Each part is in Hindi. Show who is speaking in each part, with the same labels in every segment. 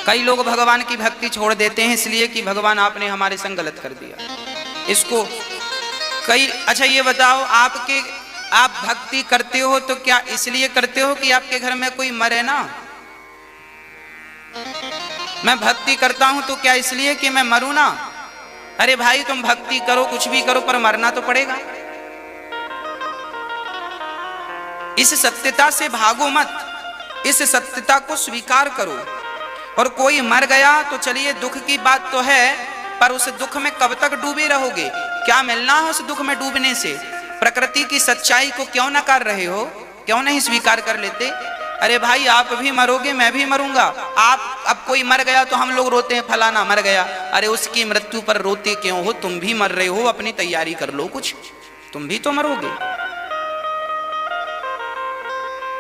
Speaker 1: कई लोग भगवान की भक्ति छोड़ देते हैं इसलिए कि भगवान आपने हमारे संग गलत कर दिया इसको कई। अच्छा ये बताओ, आप भक्ति करते हो तो क्या इसलिए करते हो कि आपके घर में कोई मरे ना? मैं भक्ति करता हूं तो क्या इसलिए कि मैं मरूं ना? अरे भाई तुम भक्ति करो कुछ भी करो पर मरना तो पड़ेगा। इस सत्यता से भागो मत, इस सत्यता को स्वीकार करो। और कोई मर गया तो चलिए दुख की बात तो है, पर उस दुख में कब तक डूबे रहोगे? क्या मिलना है उस दुख में डूबने से? प्रकृति की सच्चाई को क्यों नकार रहे हो? क्यों नहीं स्वीकार कर लेते? अरे भाई आप भी मरोगे, मैं भी मरूंगा। आप अब कोई मर गया तो हम लोग रोते हैं फलाना मर गया। अरे उसकी मृत्यु पर रोते क्यों हो? तुम भी मर रहे हो, अपनी तैयारी कर लो कुछ, तुम भी तो मरोगे।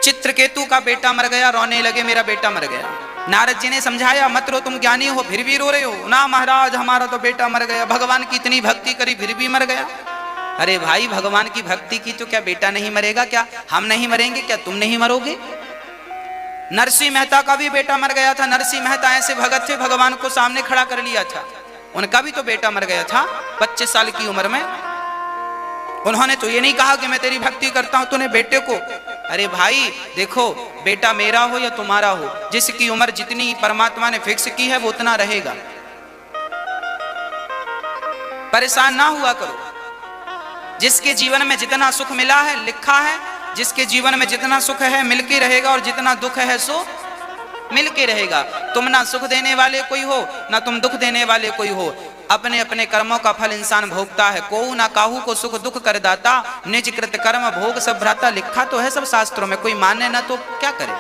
Speaker 1: चित्रकेतु का बेटा मर गया, रोने लगे मेरा बेटा मर गया। नारद जी ने समझाया मत रो, तुम ज्ञानी हो फिर भी रो रहे हो ना महाराज, हमारा तो बेटा मर गया। भगवान की इतनी भक्ति करी फिर भी मर गया। अरे भाई भगवान की भक्ति की तो क्या बेटा नहीं मरेगा? क्या हम नहीं मरेंगे? क्या तुम नहीं मरोगे? नरसिंह मेहता का भी बेटा मर गया था। नरसिंह मेहता ऐसे भगत थे, भगवान को सामने खड़ा कर लिया था। उनका भी तो बेटा मर गया था 25 साल की उम्र में। उन्होंने तो ये नहीं कहा कि मैं तेरी भक्ति करता हूं तूने बेटे को। अरे भाई देखो, बेटा मेरा हो या तुम्हारा हो, जिसकी उम्र जितनी परमात्मा ने फिक्स की है वो उतना रहेगा। परेशान ना हुआ करो। जिसके जीवन में जितना सुख मिला है लिखा है, जिसके जीवन में जितना सुख है मिलके रहेगा, और जितना दुख है सो मिलके रहेगा। तुम ना सुख देने वाले कोई हो ना तुम दुख देने वाले कोई हो। अपने अपने कर्मों का फल इंसान भोगता है। कोऊ ना काहू को सुख दुख कर दाता, निज कृत कर्म भोग सब भ्राता। लिखा तो है सब शास्त्रों में, कोई माने ना तो क्या करे।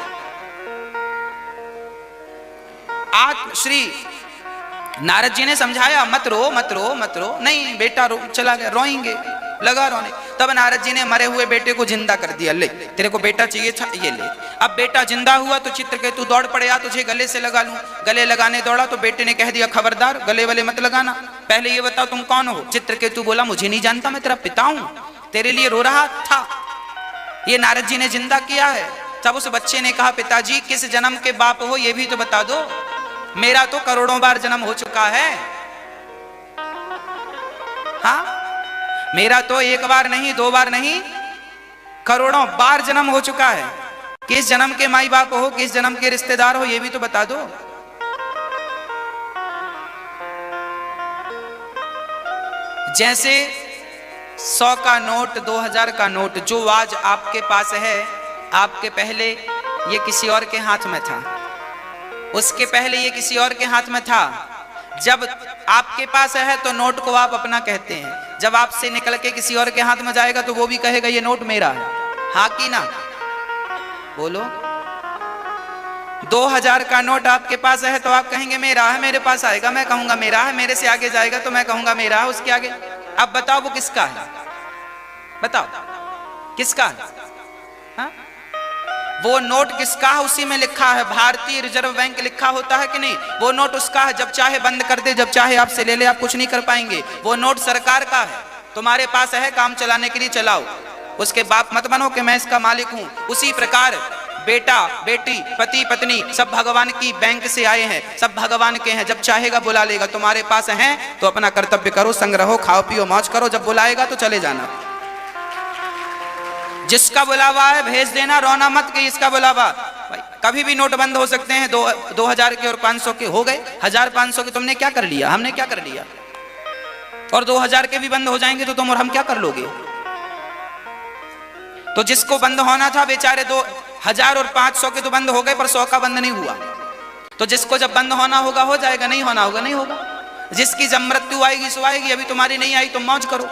Speaker 1: आज श्री नारद जी ने समझाया मत रो मत रो मत रो। नहीं बेटा चला गया, रोएंगे, लगा रोने। तब नारद जी ने मरे हुए बेटे को जिंदा कर दिया। ले तेरे को बेटा चाहिए था, ये ले। अब बेटा जिंदा हुआ तो चित्रकेतु दौड़ पड़े, आ तुझे गले से लगा लूं। गले लगाने दौड़ा तो बेटे ने कह दिया खबरदार गले वाले मत लगाना, पहले ये बताओ तुम कौन हो? चित्रकेतु बोला मुझे नहीं जानता, मैं तेरा पिता हूं, तेरे लिए रो रहा था। ये नारद जी ने जिंदा किया है। तब उस बच्चे ने कहा पिताजी किस जन्म के बाप हो ये भी तो बता दो, मेरा तो करोड़ों बार जन्म हो चुका है। हाँ मेरा तो एक बार नहीं दो बार नहीं करोड़ों बार जन्म हो चुका है। किस जन्म के माई बाप हो, किस जन्म के रिश्तेदार हो ये भी तो बता दो। जैसे 100 का नोट 2000 का नोट जो आज आपके पास है, आपके पहले ये किसी और के हाथ में था, उसके पहले ये किसी और के हाथ में था। जब आपके पास है तो नोट को आप अपना कहते हैं, जब आपसे निकल के किसी और के हाथ में जाएगा तो वो भी कहेगा ये नोट मेरा है। हाँ कि ना बोलो। 2000 का नोट आपके पास है तो आप कहेंगे मेरा है, मेरे पास आएगा मैं कहूंगा मेरा है, मेरे से आगे जाएगा तो मैं कहूंगा मेरा है, उसके आगे। अब बताओ वो किसका है? बताओ किसका है? हाँ? वो नोट किसका है उसी में लिखा है भारतीय रिजर्व बैंक लिखा होता है कि नहीं? वो नोट उसका है, जब चाहे बंद कर दे, जब चाहे आपसे ले ले, आप कुछ नहीं कर पाएंगे। वो नोट सरकार का है, तुम्हारे पास है काम चलाने के लिए चलाओ, उसके बाप मत बनो कि मैं इसका मालिक हूं। उसी प्रकार बेटा बेटी पति पत्नी सब भगवान की बैंक से आए हैं, सब भगवान के हैं, जब चाहेगा बुला लेगा। तुम्हारे पास हैं तो अपना कर्तव्य करो, संग रहो, खाओ पियो मौज करो, जब बुलाएगा तो चले जाना। जिसका बुलावा है भेज देना, रोना मत कि इसका बुलावा। कभी भी नोट बंद हो सकते हैं, 2000 के और 500 के हो गए, 1500 के तुमने क्या कर लिया, हमने क्या कर लिया? और 2000 के भी बंद हो जाएंगे तो तुम और हम क्या कर लोगे? तो जिसको बंद होना था बेचारे 2000 और 500 के तो बंद हो गए, पर 100 का बंद नहीं हुआ। तो जिसको जब बंद होना होगा हो जाएगा, नहीं होना होगा नहीं होगा। जिसकी जब मृत्यु आएगी सो आएगी, अभी तुम्हारी नहीं आई तो मौज करो।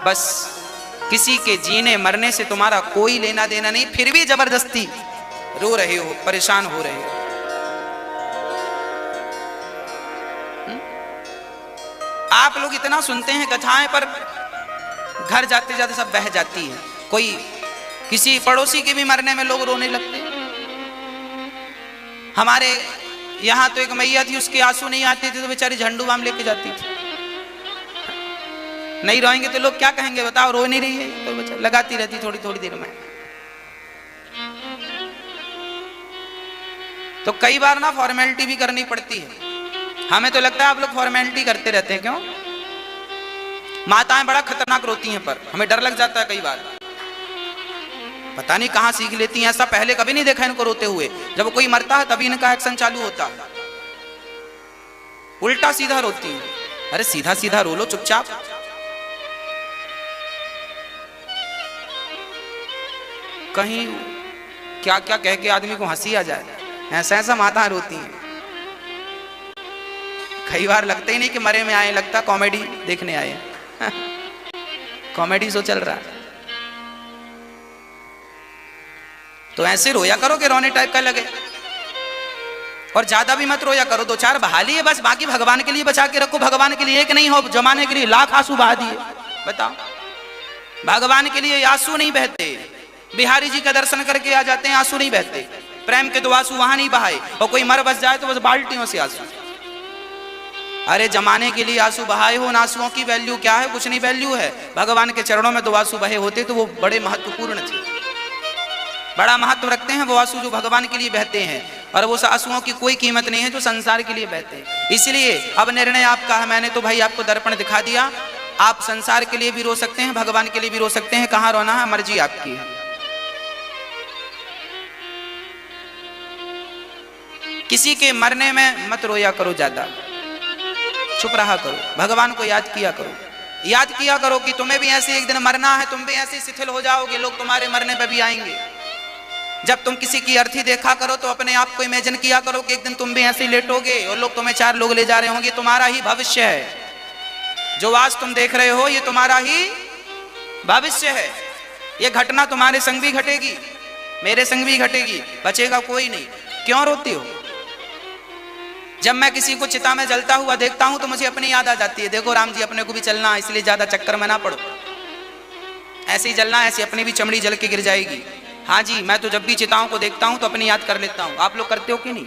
Speaker 1: बस किसी के जीने मरने से तुम्हारा कोई लेना देना नहीं, फिर भी जबरदस्ती रो रहे हो, परेशान हो रहे हो। आप लोग इतना सुनते हैं कथाएं, पर घर जाते जाते सब बह जाती है। कोई किसी पड़ोसी के भी मरने में लोग रोने लगते हैं। हमारे यहाँ तो एक मैया थी, उसके आंसू नहीं आते थे तो बेचारी झंडू बाम लेके जाती थी। नहीं रोएंगे तो लोग क्या कहेंगे बताओ, रो नहीं रही है तो लगाती रहती थोड़ी थोड़ी देर में। तो कई बार ना फॉर्मेलिटी भी करनी पड़ती है। हमें तो लगता है आप लोग फॉर्मेलिटी करते रहते हैं, क्यों? माताएं बड़ा खतरनाक रोती हैं, पर हमें डर लग जाता है कई बार, पता नहीं कहां सीख लेती हैं। ऐसा पहले कभी नहीं देखा इनको रोते हुए। जब कोई मरता है तभी इनका एक्शन चालू होता है, उल्टा सीधा रोती हैं। अरे सीधा सीधा रो लो चुपचाप। कहीं क्या क्या कह के आदमी को हंसी आ जाए, ऐसा ऐसा माताएं रोती हैं। कई बार लगता ही नहीं कि मरे में आए, लगता कॉमेडी देखने आए कॉमेडी शो चल रहा है। तो ऐसे रोया करो कि रोने टाइप का लगे, और ज्यादा भी मत रोया करो, 2-4 बहा लिए बस, बाकी भगवान के लिए बचा के रखो। भगवान के लिए एक नहीं हो, जमाने के लिए लाख आंसू बहा दिए। बताओ, भगवान के लिए आंसू नहीं बहते। बिहारी जी का दर्शन करके आ जाते हैं, आंसू नहीं बहते। प्रेम के 2 आंसू वहां नहीं बहाए, और कोई मर बस जाए तो बस बाल्टियों से आंसू। अरे जमाने के लिए आंसू बहाए हो, उन आंसुओं की वैल्यू क्या है? कुछ नहीं वैल्यू है। भगवान के चरणों में 2 आंसू बहे होते तो वो बड़े महत्वपूर्ण थे, बड़ा महत्व रखते हैं वो आंसू जो भगवान के लिए बहते हैं। और वो आंसुओं की कोई कीमत नहीं है जो संसार के लिए बहते हैं। इसलिए अब निर्णय आपका है। मैंने तो भाई आपको दर्पण दिखा दिया। आप संसार के लिए भी रो सकते हैं, भगवान के लिए भी रो सकते हैं। कहां रोना है मर्जी आपकी है। किसी के मरने में मत रोया करो, ज्यादा चुप रहा करो, भगवान को याद किया करो। याद किया करो कि तुम्हें भी ऐसे एक दिन मरना है, तुम भी ऐसे शिथिल हो जाओगे, लोग तुम्हारे मरने पे भी आएंगे। जब तुम किसी की अर्थी देखा करो तो अपने आप को इमेजिन किया करो कि एक दिन तुम भी ऐसे ही लेटोगे और लोग तुम्हें 4 लोग ले जा रहे होंगे। तुम्हारा ही भविष्य है। जो आज तुम देख रहे हो ये तुम्हारा ही भविष्य है। ये घटना तुम्हारे संग भी घटेगी, मेरे संग भी घटेगी, बचेगा कोई नहीं। क्यों रोती हो? जब मैं किसी को चिता में जलता हुआ देखता हूं तो मुझे अपनी याद आ जाती है। देखो राम जी, अपने को भी चलना है, इसलिए ज्यादा चक्कर में ना पड़ो। ऐसे ही जलना, ऐसे अपनी भी चमड़ी जल के गिर जाएगी। हाँ जी, मैं तो जब भी चिताओं को देखता हूं तो अपनी याद कर लेता हूं। आप लोग करते हो कि नहीं?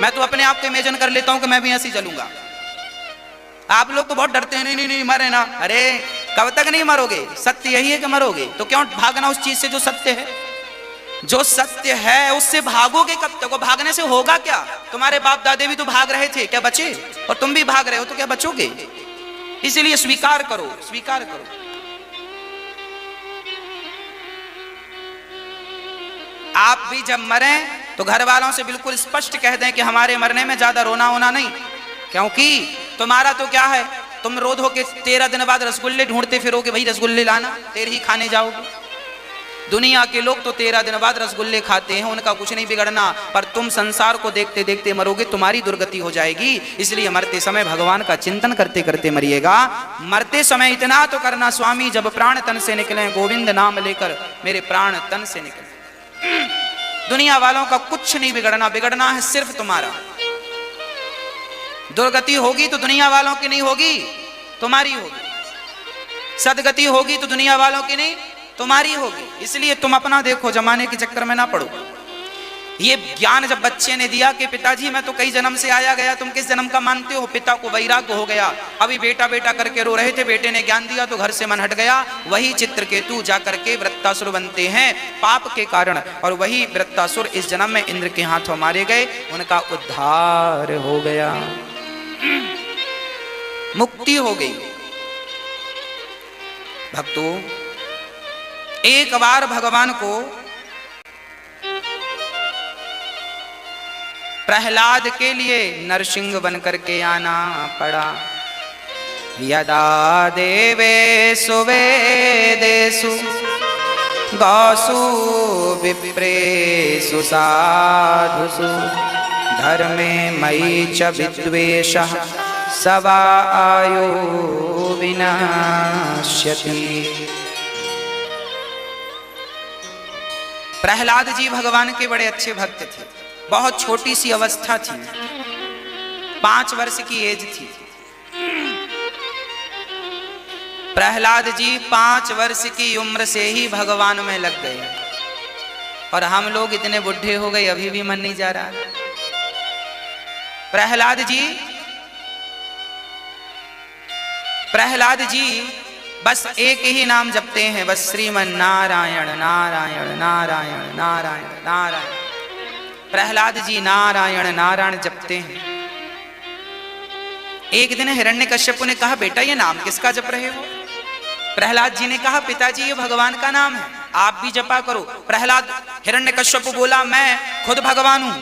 Speaker 1: मैं तो अपने आप को इमेजिन कर लेता हूं कि मैं भी ऐसे ही जलूंगा। आप लोग तो बहुत डरते हैं, नहीं नहीं नहीं मरे ना। अरे कब तक नहीं मरोगे? सत्य यही है कि मरोगे, तो क्यों भागना उस चीज से जो सत्य है? जो सत्य है उससे भागोगे कब तक? वो भागने से होगा क्या? तुम्हारे बाप दादे भी तो भाग रहे थे, क्या बचे? और तुम भी भाग रहे हो, तो क्या बचोगे? इसीलिए स्वीकार करो, स्वीकार करो। आप भी जब मरें तो घर वालों से बिल्कुल स्पष्ट कह दें कि हमारे मरने में ज्यादा रोना होना नहीं, क्योंकि तुम्हारा तो क्या है, तुम रो धो के 13 दिन बाद रसगुल्ले ढूंढते फिरोगे, भाई रसगुल्ले लाना, तेरे ही खाने जाओगे। दुनिया के लोग तो 13 दिन बाद रसगुल्ले खाते हैं, उनका कुछ नहीं बिगड़ना, पर तुम संसार को देखते देखते मरोगे, तुम्हारी दुर्गति हो जाएगी। इसलिए मरते समय भगवान का चिंतन करते करते मरिएगा। मरते समय इतना तो करना, स्वामी जब प्राण तन से निकले, गोविंद नाम लेकर मेरे प्राण तन से निकले। दुनिया वालों का कुछ नहीं बिगड़ना, बिगड़ना है सिर्फ तुम्हारा। दुर्गति होगी तो दुनिया वालों की नहीं होगी, तुम्हारी होगी। सदगति होगी तो दुनिया वालों की नहीं, तुम्हारी होगी। इसलिए तुम अपना देखो, जमाने के चक्कर में ना पड़ो। ये ज्ञान जब बच्चे ने दिया कि पिताजी मैं तो कई जन्म से आया गया, तुम किस जन्म का मानते हो? पिता को वैराग्य हो गया। अभी बेटा बेटा करके रो रहे थे, बेटे ने ज्ञान दिया तो घर से मन हट गया। वही चित्रकेतु जाकर के वृत्तासुर बनते हैं पाप के कारण, और वही वृत्तासुर इस जन्म में इंद्र के हाथों मारे गए, उनका उद्धार हो गया, मुक्ति हो गई। भक्तों, एक बार भगवान को प्रहलाद के लिए नरसिंह बन करके आना पड़ा। यदा देवेषु वेदेषु गौसु विप्रेषु साधुषु धर्मे मयि च विद्वेषः सवा आयो विनाश्यति। प्रहलाद जी भगवान के बड़े अच्छे भक्त थे। बहुत छोटी सी अवस्था थी, 5 वर्ष की एज थी। प्रहलाद जी 5 वर्ष की उम्र से ही भगवान में लग गए, और हम लोग इतने बुढ़े हो गए अभी भी मन नहीं जा रहा। प्रहलाद जी बस एक ही नाम जपते हैं, बस श्रीमन नारायण नारायण नारायण नारायण नारायण। प्रहलाद जी नारायण नारायण जपते हैं। एक दिन हिरण्यकश्यप ने कहा, बेटा ये नाम किसका जप रहे हो? प्रहलाद जी ने कहा, पिताजी ये भगवान का नाम है, आप भी जपा करो। प्रहलाद हिरण्यकश्यप बोला, मैं खुद भगवान हूं,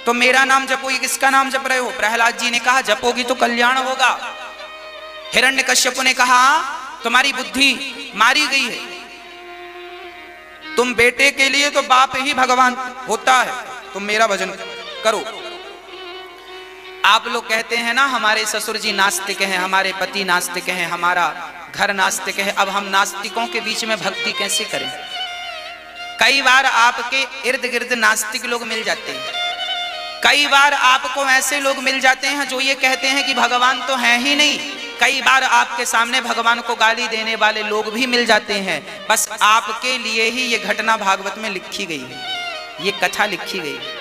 Speaker 1: तो मेरा नाम जपो, ये किसका नाम जप रहे हो? प्रहलाद जी ने कहा, जपोगी तो कल्याण होगा। हिरण्यकश्यप ने कहा, तुम्हारी बुद्धि मारी गई है, तुम बेटे के लिए तो बाप ही भगवान होता है, तुम मेरा भजन करो। आप लोग कहते हैं ना, हमारे ससुर जी नास्तिक हैं, हमारे पति नास्तिक हैं, हमारा घर नास्तिक है, अब हम नास्तिकों के बीच में भक्ति कैसे करें? कई बार आपके इर्द गिर्द नास्तिक लोग मिल जाते हैं, कई बार आपको ऐसे लोग मिल जाते हैं जो ये कहते हैं कि भगवान तो है ही नहीं, कई बार आपके सामने भगवान को गाली देने वाले लोग भी मिल जाते हैं। बस आपके लिए ही ये घटना भागवत में लिखी गई है, ये कथा लिखी गई है।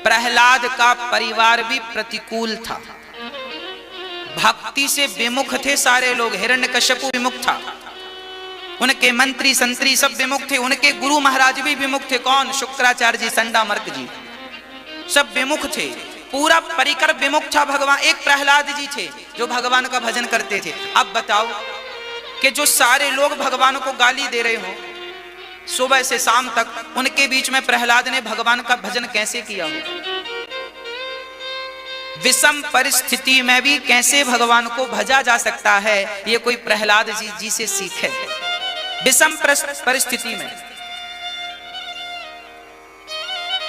Speaker 1: प्रहलाद का परिवार भी प्रतिकूल था, भक्ति से विमुख थे सारे लोग। हिरण्यकश्यप विमुख था, उनके मंत्री संतरी सब विमुख थे, उनके गुरु महाराज भी विमुख थे। कौन? शुक्राचार्य जी, संडामर्क जी, सब विमुख थे, पूरा परिकर विमुख था। भगवान एक प्रहलाद जी थे जो भगवान का भजन करते थे। अब बताओ कि जो सारे लोग भगवान को गाली दे रहे हो सुबह से शाम तक, उनके बीच में प्रहलाद ने भगवान का भजन कैसे किया हो? विषम परिस्थिति में भी कैसे भगवान को भजा जा सकता है, ये कोई प्रहलाद जी से सीखे। विषम परिस्थिति में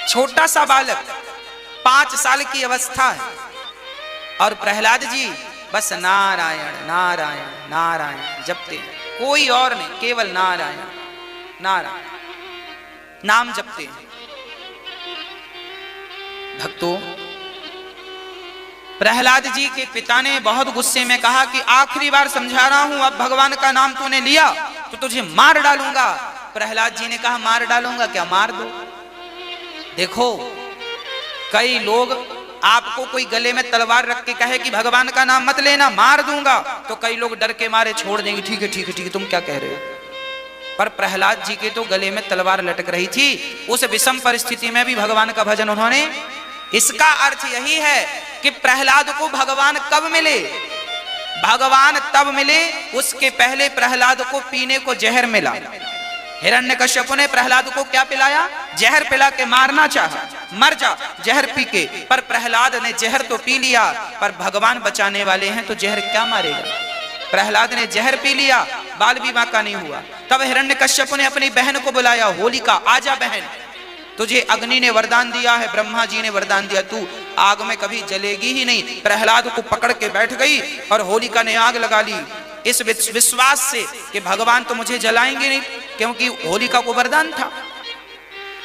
Speaker 1: छोटा सा बालक 5 साल की अवस्था है और प्रहलाद जी बस नारायण नारायण नारायण जपते हैं, कोई और नहीं, केवल नारायण नारायण नाम जपते हैं। भक्तों, प्रहलाद जी के पिता ने बहुत गुस्से में कहा कि आखिरी बार समझा रहा हूं, अब भगवान का नाम तूने लिया तो तुझे मार डालूंगा। प्रहलाद जी ने कहा, मार डालूंगा क्या? मार दो। देखो, कई लोग आपको कोई गले में तलवार रख के कहे कि भगवान का नाम मत लेना, मार दूंगा, तो कई लोग डर के मारे छोड़ देंगे, ठीक है ठीक है ठीक है, तुम क्या कह रहे हो? पर प्रहलाद जी के तो गले में तलवार लटक रही थी। उस विषम परिस्थिति में भी भगवान का भजन उन्होंने। इसका अर्थ यही है कि प्रहलाद को भगवान कब मिले? भगवान तब मिले, उसके पहले प्रहलाद को पीने को जहर मिला। हिरण्यकश्यप ने प्रहलाद को क्या पिलाया? जहर पिला के मारना चाहा, मर जा जहर पी के, पर प्रहलाद ने जहर तो पी लिया, पर भगवान बचाने वाले हैं तो जहर क्या मारेगा? प्रहलाद ने जहर पी लिया, बाल भी बांका नहीं हुआ। तब हिरण्यकश्यप ने अपनी बहन को बुलाया, होलिका आजा बहन, तुझे अग्नि ने वरदान दिया है, ब्रह्मा जी ने वरदान दिया, तू आग में कभी जलेगी ही नहीं। प्रहलाद को पकड़ के बैठ गई और होलिका ने आग लगा ली, इस विश्वास से कि भगवान तो मुझे जलाएंगे नहीं, क्योंकि होलिका को वरदान था।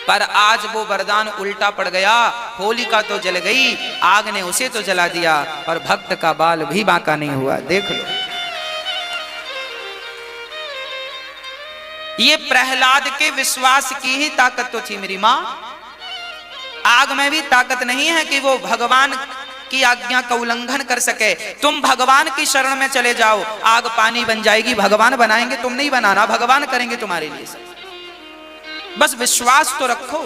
Speaker 1: पर आज वो वरदान उल्टा पड़ गया, होलिका तो जल गई, आग ने उसे तो जला दिया और भक्त का बाल भी बांका नहीं हुआ। देख लो, ये प्रहलाद के विश्वास की ही ताकत तो थी मेरी मां। आग में भी ताकत नहीं है कि वो भगवान की आज्ञा का उल्लंघन कर सके। तुम भगवान की शरण में चले जाओ, आग पानी बन जाएगी, भगवान बनाएंगे, तुम नहीं बनाना, भगवान करेंगे तुम्हारे लिए सब। बस विश्वास तो रखो।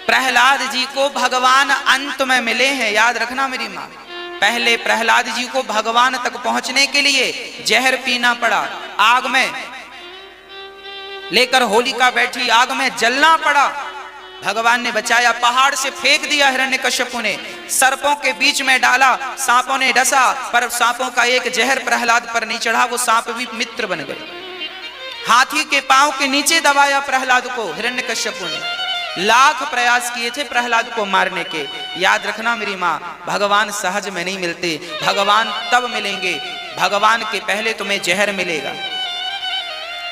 Speaker 1: प्रहलाद जी को भगवान अंत में मिले हैं, याद रखना मेरी मां। पहले प्रहलाद जी को भगवान तक पहुंचने के लिए जहर पीना पड़ा, आग में लेकर होलिका बैठी, आग में जलना पड़ा, भगवान ने बचाया। पहाड़ से फेंक दिया हिरण्यकश्यप ने, सर्पों के बीच में डाला, सांपों ने डसा, पर सांपों का एक जहर प्रहलाद पर नहीं चढ़ा, वो सांप भी मित्र बन गए। हाथी के पांव के नीचे दबाया प्रहलाद को हिरण्यकश्यप ने, लाख प्रयास किए थे प्रहलाद को मारने के। याद रखना मेरी मां, भगवान सहज में नहीं मिलते, भगवान तब मिलेंगे, भगवान के पहले तुम्हें जहर मिलेगा।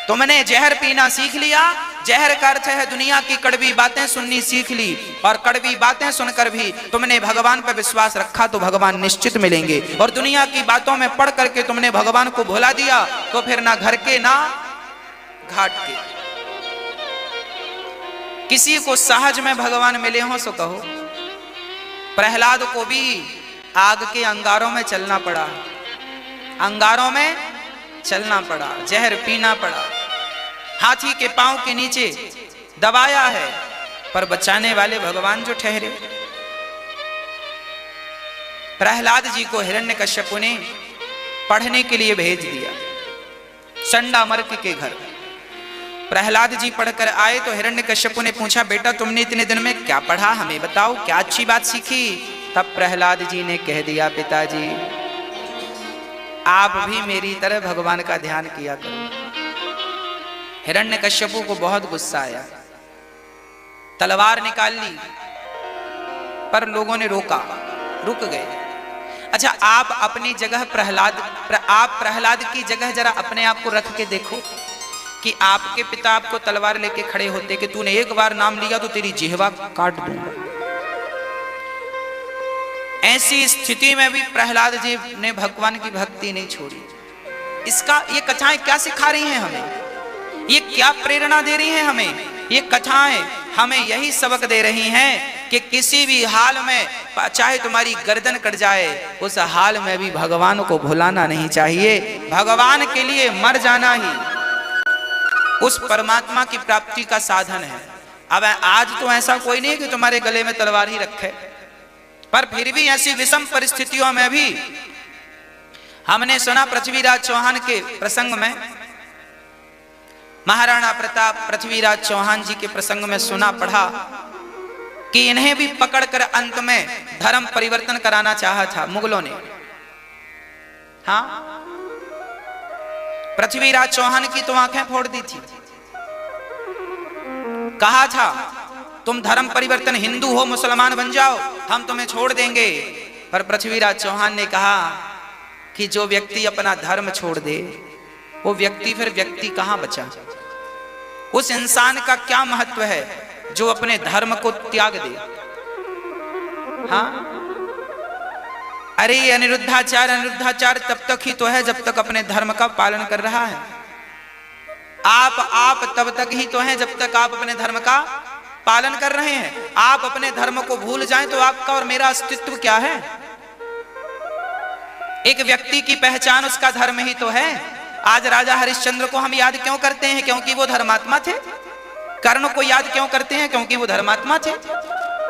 Speaker 1: तुमने जहर पीना सीख लिया, जहर का अर्थ है दुनिया की कड़वी बातें सुननी सीख ली, और कड़वी बातें सुनकर भी तुमने भगवान पर विश्वास रखा तो भगवान निश्चित मिलेंगे। और दुनिया की बातों में पढ़ करके तुमने भगवान को भुला दिया तो फिर ना घर के ना घाट के। किसी को सहज में भगवान मिले हो सो कहो। प्रहलाद को भी आग के अंगारों में चलना पड़ा, अंगारों में चलना पड़ा, जहर पीना पड़ा, हाथी के पांव के नीचे दबाया है, पर बचाने वाले भगवान जो ठहरे। प्रहलाद जी को हिरण्यकश्यप ने पढ़ने के लिए भेज दिया चंडामर्क के घर। प्रहलाद जी पढ़कर आए तो हिरण्यकश्यप ने पूछा, बेटा तुमने इतने दिन में क्या पढ़ा, हमें बताओ, क्या अच्छी बात सीखी। तब प्रहलाद जी ने कह दिया, पिताजी आप भी मेरी तरह भगवान का ध्यान किया करो। हिरण्यकश्यप को बहुत गुस्सा आया, तलवार निकाल ली, पर लोगों ने रोका, रुक गए। अच्छा, आप अपनी जगह आप प्रहलाद की जगह जरा अपने आप को रख के देखो कि आपके पिता आपको तलवार लेके खड़े होते कि तूने एक बार नाम लिया तो तेरी जिह्वा काट दूंगा। ऐसी स्थिति में भी प्रहलाद जी ने भगवान की भक्ति नहीं छोड़ी। ये कथाएं क्या सिखा रही हैं हमें, ये क्या प्रेरणा दे रही हैं हमें? ये कथाएं हमें यही सबक दे रही हैं कि किसी भी हाल में, चाहे तुम्हारी गर्दन कट जाए, उस हाल में भी भगवान को भुलाना नहीं चाहिए। भगवान के लिए मर जाना ही उस परमात्मा की प्राप्ति का साधन है। अब आज तो ऐसा कोई नहीं कि तुम्हारे गले में तलवार ही रखे, पर फिर भी ऐसी विषम परिस्थितियों में भी हमने सुना पृथ्वीराज चौहान के प्रसंग में, महाराणा प्रताप पृथ्वीराज चौहान जी के प्रसंग में सुना पढ़ा कि इन्हें भी पकड़कर अंत में धर्म परिवर्तन कराना चाहा था मुगलों ने। हाँ, पृथ्वीराज चौहान की तो आंखें फोड़ दी थी। कहा था तुम धर्म परिवर्तन, हिंदू हो मुसलमान बन जाओ, हम तुम्हें छोड़ देंगे। पर पृथ्वीराज चौहान ने कहा कि जो व्यक्ति अपना धर्म छोड़ दे वो व्यक्ति फिर व्यक्ति कहां बचा? उस इंसान का क्या महत्व है जो अपने धर्म को त्याग दे? हाँ, अरे ये अनिरुद्धाचार्य तब तक ही तो है जब तक अपने धर्म का पालन कर रहा है। आप तब तक ही तो हैं जब तक आप अपने धर्म का पालन कर रहे हैं। आप अपने धर्म को भूल जाएं तो आपका और मेरा अस्तित्व क्या है? एक व्यक्ति की पहचान उसका धर्म ही तो है। आज राजा हरिश्चंद्र को हम याद क्यों करते हैं? क्योंकि वो धर्मात्मा थे। कर्ण को याद क्यों करते हैं? क्योंकि वो धर्मात्मा थे।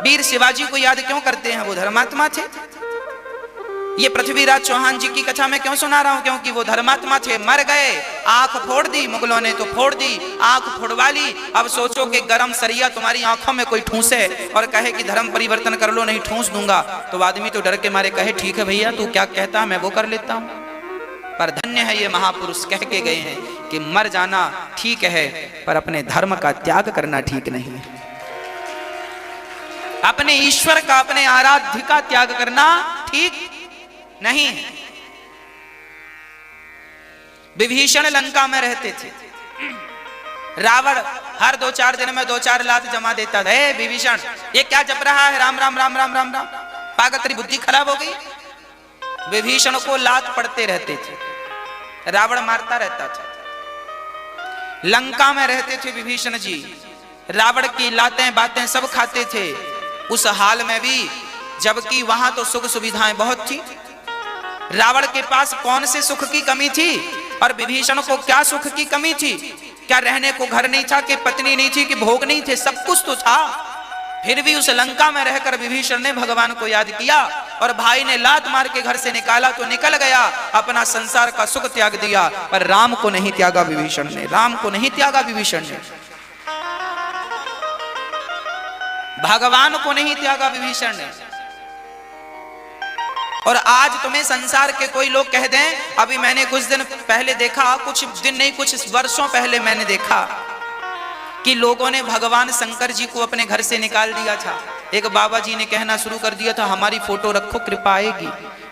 Speaker 1: वीर शिवाजी को याद क्यों करते हैं? वो धर्मात्मा थे। ये पृथ्वीराज चौहान जी की कथा में क्यों सुना रहा हूं? क्योंकि वो धर्मात्मा थे, मर गए, आंख फोड़ दी मुगलों ने, तो फोड़ दी, आंख फोड़वा ली। अब सोचो कि गरम सरिया तुम्हारी आंखों में कोई ठूंसे और कहे कि धर्म परिवर्तन कर लो, नहीं ठूंस दूंगा, तो आदमी तो डर के मारे कहे ठीक है भैया तू क्या कहता है मैं वो कर लेता हूं। पर धन्य है ये महापुरुष कह के गए हैं कि मर जाना ठीक है पर अपने धर्म का त्याग करना ठीक नहीं है। अपने ईश्वर का, अपने आराध्य का त्याग करना ठीक नहीं है। विभीषण लंका में रहते थे। रावण हर 2-4 दिन में 2-4 लात जमा देता था। विभीषण ये क्या जप रहा है? राम राम राम राम राम राम, पागल तेरी बुद्धि खराब हो गई। विभीषण को लात पड़ते रहते थे, रावण मारता रहता था। लंका में रहते थे विभीषण जी, रावण की लातें बातें सब खाते थे। उस हाल में भी, जबकि वहां तो सुख सुविधाएं बहुत थी, रावण के पास कौन से सुख की कमी थी और विभीषण को क्या सुख की कमी थी? क्या रहने को घर नहीं था, कि पत्नी नहीं थी, कि भोग नहीं थे? सब कुछ तो था। फिर भी उस लंका में रहकर विभीषण ने भगवान को याद किया और भाई ने लात मार के घर से निकाला तो निकल गया, अपना संसार का सुख त्याग दिया, पर राम को नहीं त्यागा विभीषण ने, राम को नहीं त्यागा विभीषण ने, भगवान को नहीं त्यागा विभीषण ने। और आज तुम्हें संसार के कोई लोग कह दें, अभी मैंने कुछ दिन पहले देखा, कुछ दिन नहीं कुछ वर्षों पहले मैंने देखा कि लोगों ने भगवान शंकर जी को अपने घर से निकाल दिया था। एक बाबा जी ने कहना शुरू कर दिया था हमारी फोटो रखो कृपा आएगी।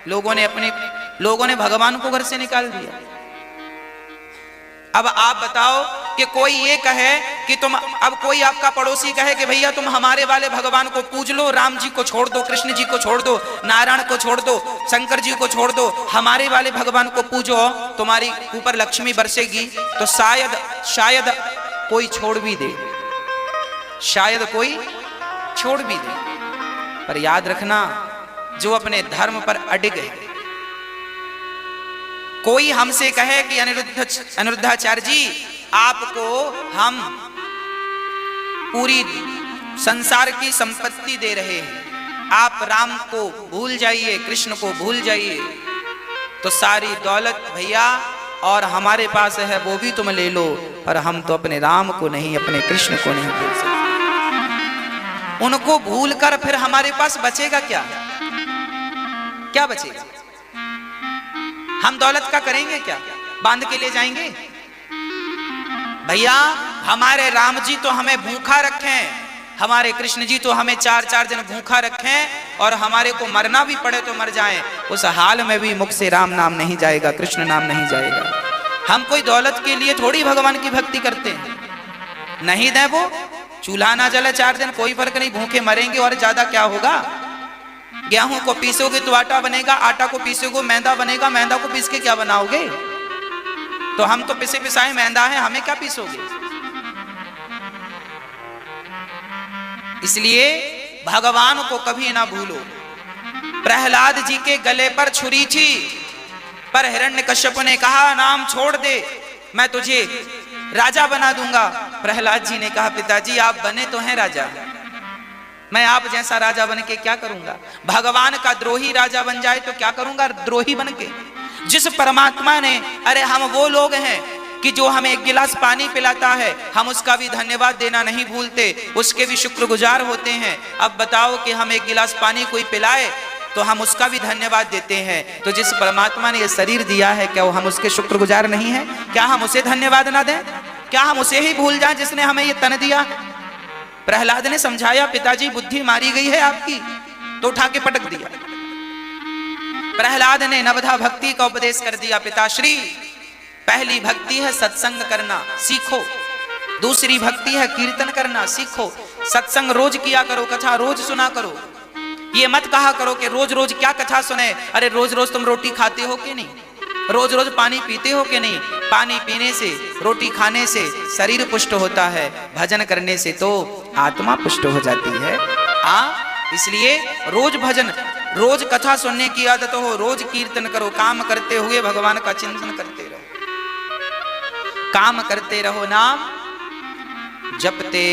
Speaker 1: लोगों ने भगवान को घर से निकाल दिया। अब आप बताओ कि कोई ये कहे कि तुम, अब कोई आपका पड़ोसी कहे कि भैया तुम हमारे वाले भगवान को पूज लो, राम जी को छोड़ दो, कृष्ण जी को छोड़ दो, नारायण को छोड़ दो, शंकर जी को छोड़ दो, हमारे वाले भगवान को पूजो, तुम्हारी ऊपर लक्ष्मी बरसेगी, तो शायद कोई छोड़ भी दे, शायद कोई छोड़ भी दे। पर याद रखना, जो अपने धर्म पर अडिग है, कोई हमसे कहे कि अनिरुद्धाचार्य जी आपको हम पूरी संसार की संपत्ति दे रहे हैं, आप राम को भूल जाइए, कृष्ण को भूल जाइए, तो सारी दौलत भैया और हमारे पास है वो भी तुम ले लो, और हम तो अपने राम को नहीं, अपने कृष्ण को नहीं भूल सकते। उनको भूलकर फिर हमारे पास बचेगा क्या? क्या बचेगा? हम दौलत का करेंगे क्या? बांध के ले जाएंगे? भैया हमारे राम जी तो हमें भूखा रखें, हमारे कृष्ण जी तो हमें 4-4 दिन भूखा रखें, और हमारे को मरना भी पड़े तो मर जाएं, उस हाल में भी मुख से राम नाम नहीं जाएगा, कृष्ण नाम नहीं जाएगा। हम कोई दौलत के लिए थोड़ी भगवान की भक्ति करते हैं। नहीं दे वो चूल्हा ना जले 4 दिन, कोई फर्क नहीं, भूखे मरेंगे, और ज्यादा क्या होगा? गेहूं को पीसोगे तो आटा बनेगा, आटा को पीसोगे मैदा बनेगा, मैदा को पीस के क्या बनाओगे? तो हम तो पिसे पिसाए मैदा है, हमें क्या पीसोगे? इसलिए भगवान को कभी ना भूलो। प्रहलाद जी के गले पर छुरी थी, पर हिरण्यकश्यप ने कहा नाम छोड़ दे, मैं तुझे राजा बना दूंगा। प्रहलाद जी ने कहा पिताजी आप बने तो हैं राजा, मैं आप जैसा राजा बन के क्या करूंगा? भगवान का द्रोही राजा बन जाए तो क्या करूंगा द्रोही बन के? जिस परमात्मा ने, अरे हम वो लोग हैं कि जो हमें 1 गिलास पानी पिलाता है, हम उसका भी धन्यवाद देना नहीं भूलते, उसके भी शुक्रगुजार होते हैं। अब बताओ कि हम 1 गिलास पानी कोई पिलाए तो हम उसका भी धन्यवाद देते हैं। तो जिस परमात्मा ने ये शरीर दिया है, क्या वो हम उसके शुक्रगुजार नहीं है? क्या हम उसे धन्यवाद ना दें? क्या हम उसे ही भूल जाएं जिसने हमें ये तन दिया? प्रहलाद ने समझाया पिताजी बुद्धि मारी गई है आपकी, तो उठा के पटक दिया। प्रहलाद ने नवधा भक्ति का उपदेश कर दिया, पिताश्री पहली भक्ति है सत्संग करना सीखो, दूसरी भक्ति है कीर्तन करना सीखो, सत्संग रोज किया करो, कथा रोज सुना करो। ये मत कहा करो कि रोज रोज क्या कथा सुने, अरे रोज रोज तुम रोटी खाते हो कि नहीं, रोज रोज पानी पीते हो कि नहीं? पानी पीने से, रोटी खाने से शरीर पुष्ट होता है, भजन करने से तो आत्मा पुष्ट हो जाती है। इसलिए रोज भजन, रोज कथा सुनने की आदत हो, रोज कीर्तन करो, काम करते हुए भगवान का चिंतन करते रहो, काम करते रहो, नाम जपते